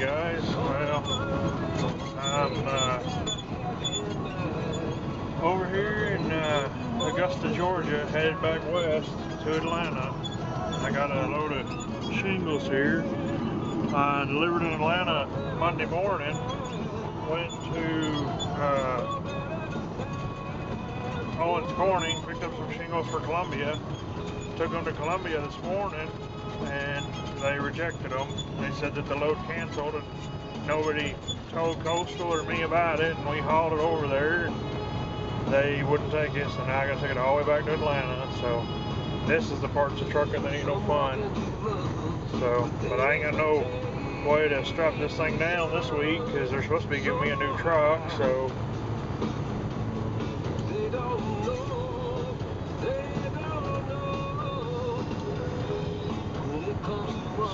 guys. Well, I'm over here in Augusta, Georgia, headed back west to Atlanta. I got a load of shingles here. I delivered in Atlanta Monday morning. Went to Owens Corning, picked up some shingles for Columbia. Took them to Columbia this morning, and they rejected them. They said that the load canceled, and nobody told Coastal or me about it, and we hauled it over there, and they wouldn't take it, so now I gotta take it all the way back to Atlanta. So this is the parts of trucking that ain't no fun. So, but I ain't got no way to strap this thing down this week, because they're supposed to be giving me a new truck, so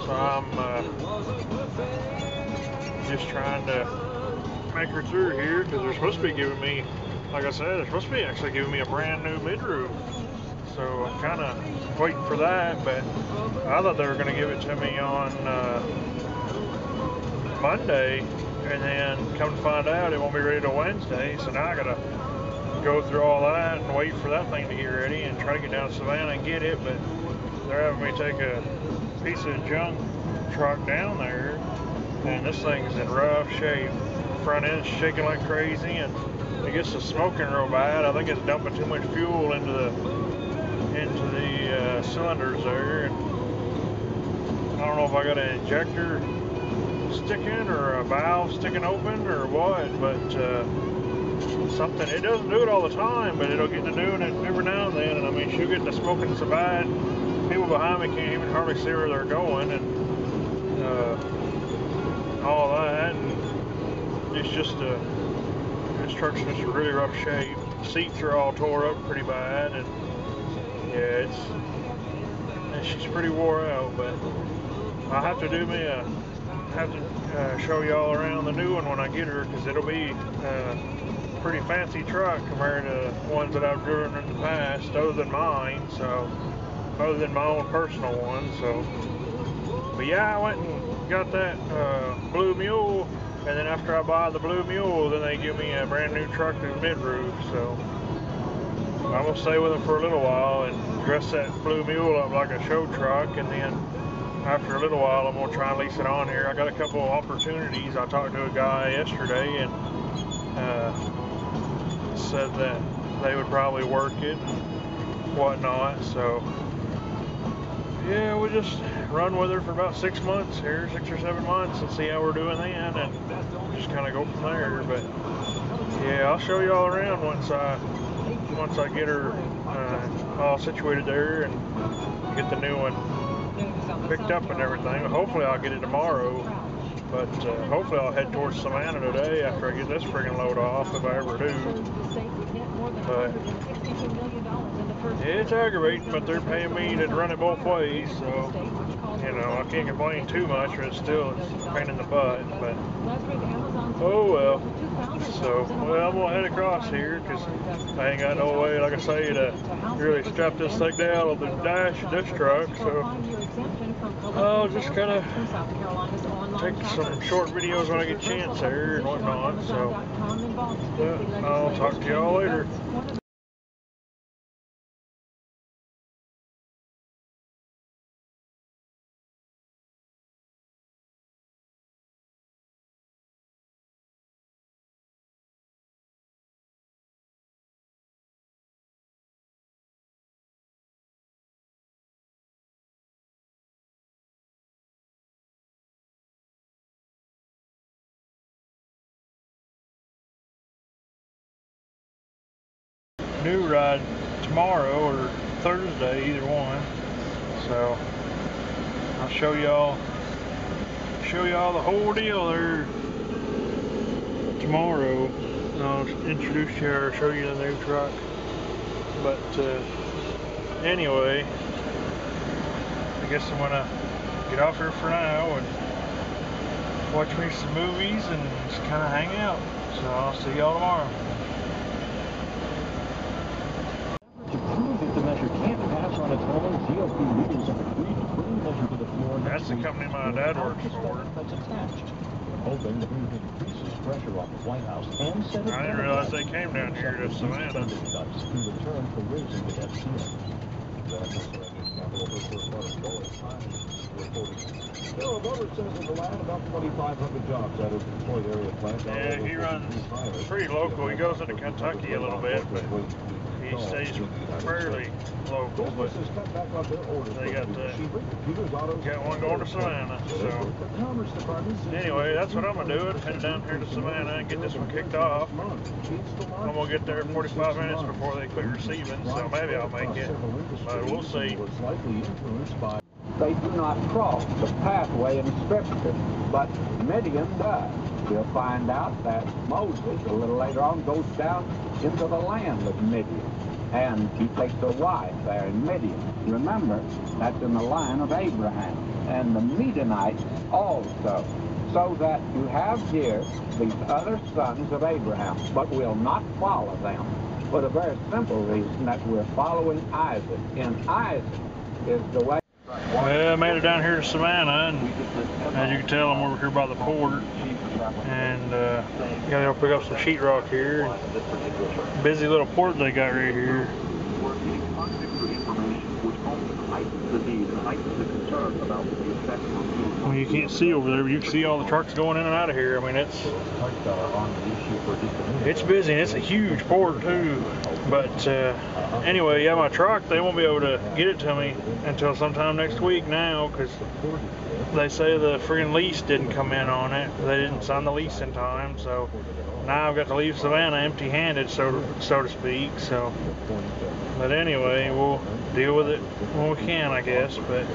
I'm just trying to make her through here, because they're supposed to be giving me, like I said, they're supposed to be actually giving me a brand new mid-roof. So I'm kind of waiting for that, but I thought they were going to give it to me on Monday, and then come to find out it won't be ready till Wednesday. So now I got to go through all that and wait for that thing to get ready and try to get down to Savannah and get it, but they're having me take a piece of junk truck down there, and this thing's in rough shape. Front end's shaking like crazy, and it gets to smoking real bad. I think it's dumping too much fuel into the cylinders there, and I don't know if I got an injector sticking or a valve sticking open or what, but something. It doesn't do it all the time, but it'll get to doing it every now and then. And I mean, she'll get to smoking so bad, people behind me can't even hardly see where they're going, and all that. And it's just this truck's just in really rough shape. Seats are all tore up pretty bad, and yeah, she's pretty wore out. But I'll have to show y'all around the new one when I get her, because it'll be a pretty fancy truck compared to ones that I've driven in the past, other than mine. So, other than my own personal one. So, but yeah, I went and got that Blue Mule, and then after I buy the Blue Mule, then they give me a brand new truck with mid-roof. So I'm gonna stay with them for a little while and dress that Blue Mule up like a show truck, and then after a little while I'm gonna try and lease it on here. I got a couple of opportunities. I talked to a guy yesterday, and said that they would probably work it and whatnot. So yeah, we'll just run with her for about 6 months here, 6 or 7 months, and see how we're doing then, and just kind of go from there. But yeah, I'll show you all around once I get her all situated there and get the new one picked up and everything. Hopefully I'll get it tomorrow, but hopefully I'll head towards Savannah today after I get this friggin' load off, if I ever do. But yeah, it's aggravating, but they're paying me to run it both ways, so you know, I can't complain too much, but it's a pain in the butt. But oh well. So, well, I'm gonna head across here, because I ain't got no way, like I say, to really strap this thing down on the dash of this truck. So I'll just kind of take some short videos when I get a chance there and whatnot. So I'll talk to y'all later. New ride tomorrow or Thursday, either one. So I'll show y'all the whole deal there tomorrow. I'll introduce you or show you the new truck. But anyway, I guess I'm gonna get off here for now and watch me some movies and just kind of hang out. So I'll see y'all tomorrow. That's the company my dad works for. hoping that he would increase his pressure on the White House and Senate. I didn't realize they came down here to Savannah. Cuts in return for raising the debt ceiling. Pennsylvania's capital for first part of Doris Times reporting. Bill Governor says in the land about 2,500 jobs out of employed area plants. Yeah, he runs pretty local. He goes into Kentucky a little bit, but he stays fairly local. But they got one going to Savannah. So anyway, that's what I'm gonna do. Head down here to Savannah and get this one kicked off. I'm gonna get there 45 minutes before they quit receiving, so maybe I'll make it, but we'll see. They do not cross the pathway in Scripture, but Midian does. We'll find out that Moses, a little later on, goes down into the land of Midian, and he takes a wife there in Midian. Remember, that's in the line of Abraham, and the Midianites also. So that you have here these other sons of Abraham, but we'll not follow them for the very simple reason that we're following Isaac. And Isaac is the way. Well, I made it down here to Savannah, and as you can tell, I'm over here by the port, and gotta go pick up some sheetrock here. Busy little port they got right here. Well, you can't see over there, but you can see all the trucks going in and out of here. I mean, it's busy, and it's a huge port too. But anyway, yeah, my truck, they won't be able to get it to me until sometime next week now, because they say the friggin' lease didn't come in on it. They didn't sign the lease in time, so now I've got to leave Savannah empty-handed, so to speak. So, but anyway, we'll deal with it when we can, I guess. But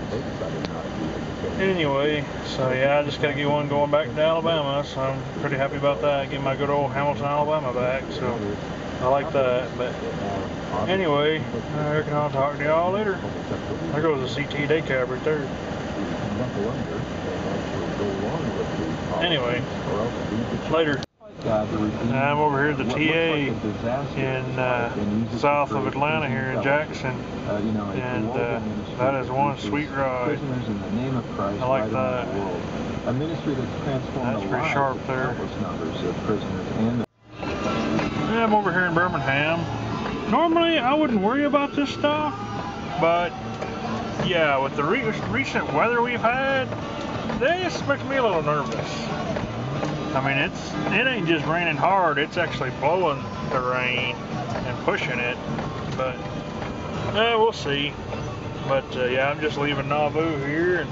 anyway, so yeah, I just got to get one going back to Alabama, so I'm pretty happy about that. Get my good old Hamilton, Alabama back, so I like that. But anyway, I reckon I'll talk to y'all later. There goes the CT day cab right there. Anyway, later. I'm over here at the TA in south of Atlanta here in Jackson, and that is one sweet ride. I like that. That's pretty sharp there. Yeah, I'm over here in Birmingham. Normally I wouldn't worry about this stuff, but yeah, with the recent weather we've had, this makes me a little nervous. I mean, it ain't just raining hard, it's actually blowing the rain and pushing it, but we'll see. But yeah, I'm just leaving Nauvoo here and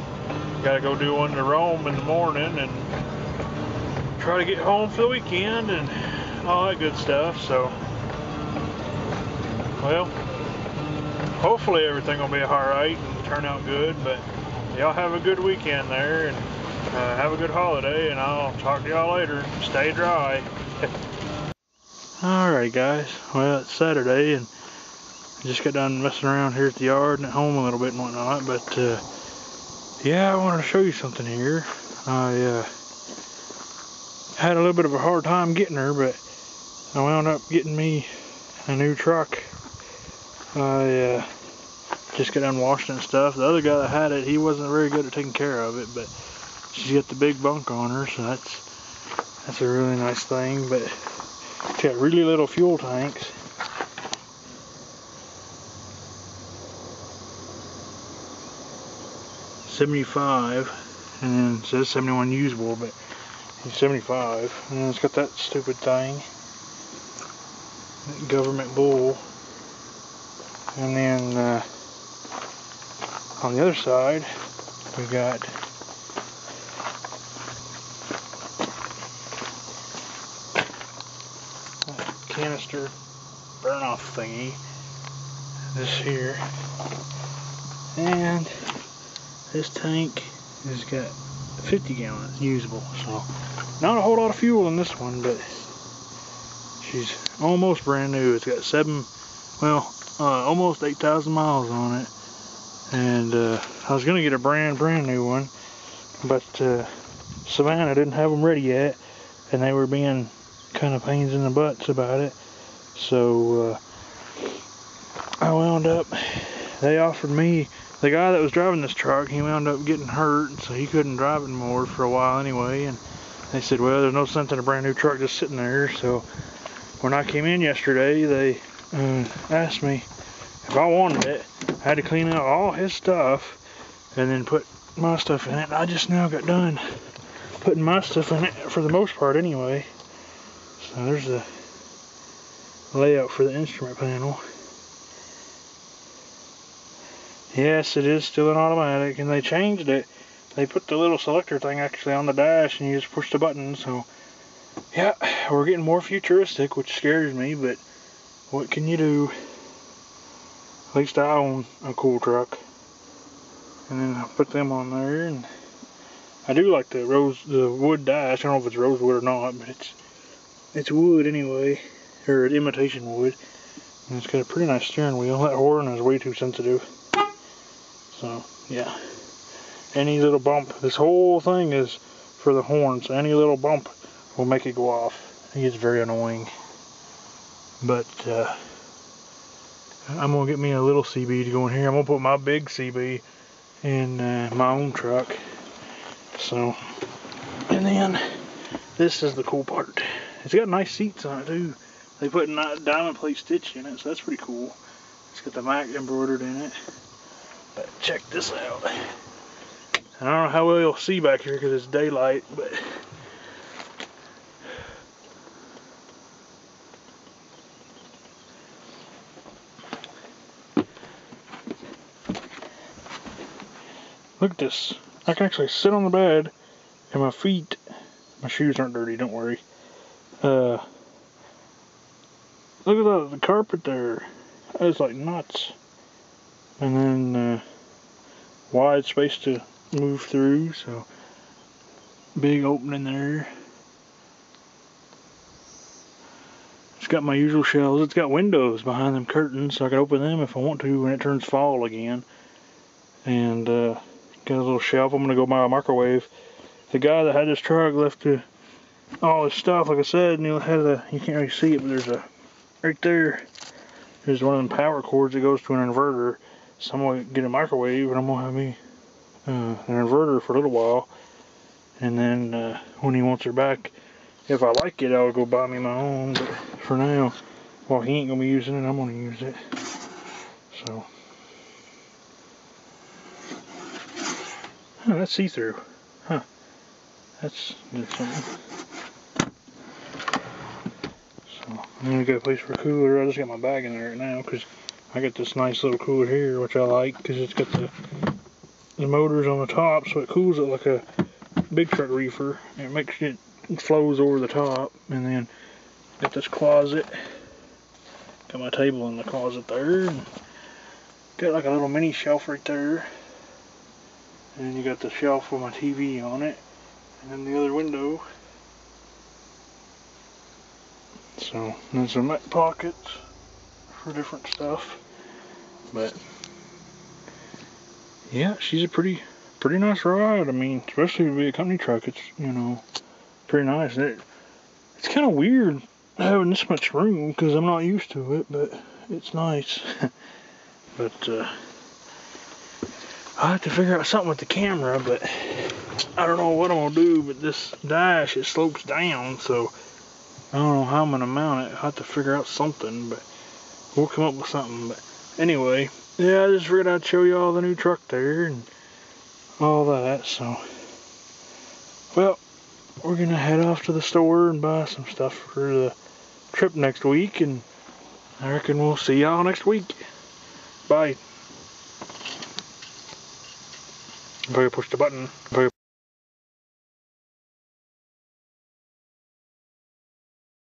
gotta go do one to Rome in the morning and try to get home for the weekend and all that good stuff. So, well, hopefully everything will be alright and turn out good, but y'all have a good weekend there, and have a good holiday, and I'll talk to y'all later. Stay dry. Alright guys, well, it's Saturday, and I just got done messing around here at the yard and at home a little bit and whatnot, but yeah, I wanted to show you something here. I had a little bit of a hard time getting her, but I wound up getting me a new truck. I just got done washing and stuff. The other guy that had it, he wasn't very good at taking care of it, but she's got the big bunk on her, so that's a really nice thing. But it's got really little fuel tanks. $75, and then it says 71 usable, but it's 75. And then it's got that stupid thing, that government bull. And then on the other side, we've got canister burn off thingy, this here, and this tank has got 50 gallons usable, so not a whole lot of fuel in this one, but she's almost brand new. It's got almost 8,000 miles on it, and I was gonna get a brand new one, but Savannah didn't have them ready yet, and they were being kind of pains in the butts about it, so I wound up, they offered me, the guy that was driving this truck, he wound up getting hurt, so he couldn't drive it anymore for a while anyway, and they said, well, there's no sense in a brand new truck just sitting there. So when I came in yesterday, they asked me if I wanted it. I had to clean out all his stuff and then put my stuff in it. I just now got done putting my stuff in it for the most part anyway. So there's the layout for the instrument panel. Yes, it is still an automatic, and they changed it. They put the little selector thing actually on the dash and you just push the button. So yeah, we're getting more futuristic, which scares me, but what can you do? At least I own a cool truck. And then I put them on there, and I do like the wood dash. I don't know if it's rosewood or not, but it's wood anyway, or an imitation wood. And it's got a pretty nice steering wheel. That horn is way too sensitive. So yeah, any little bump, this whole thing is for the horn, so any little bump will make it go off. It gets very annoying. But I'm gonna get me a little CB to go in here. I'm gonna put my big CB in my own truck. So, and then this is the cool part. It's got nice seats on it too. They put diamond plate stitch in it, so that's pretty cool. It's got the Mac embroidered in it. But check this out. I don't know how well you'll see back here because it's daylight, but look at this. I can actually sit on the bed and my feet, my shoes aren't dirty, don't worry. Look at the carpet there. It's like nuts. And then wide space to move through, so big opening there. It's got my usual shelves. It's got windows behind them curtains, so I can open them if I want to when it turns fall again. And got a little shelf. I'm gonna go buy a microwave. The guy that had this truck left all his stuff, like I said, and he had you can't really see it, but there's right there. There's one of them power cords that goes to an inverter. So I'm gonna get a microwave, and I'm gonna have me an inverter for a little while, and then when he wants her back, if I like it, I'll go buy me my own. But for now, while he ain't gonna be using it, I'm gonna use it. So, oh, that's see-through, huh? That's something. So I'm gonna get a place for a cooler. I just got my bag in there right now because I got this nice little cooler here, which I like because it's got the motors on the top, so it cools it like a big truck reefer. It makes it flows over the top, and then got this closet. Got my table in the closet there. And got like a little mini shelf right there, and then you got the shelf with my TV on it, and then the other window. So there's some pockets for different stuff. But yeah, she's a pretty nice ride. I mean, especially to be a company truck, it's, you know, pretty nice. It's kind of weird having this much room because I'm not used to it, but it's nice. But I have to figure out something with the camera, but I don't know what I'm gonna do. But this dash, it slopes down, so I don't know how I'm gonna mount it. I have to figure out something, but we'll come up with something. But anyway, yeah, I just figured I'd show you all the new truck there and all that. So, well, we're gonna head off to the store and buy some stuff for the trip next week, and I reckon we'll see y'all next week. Bye. If I push the button.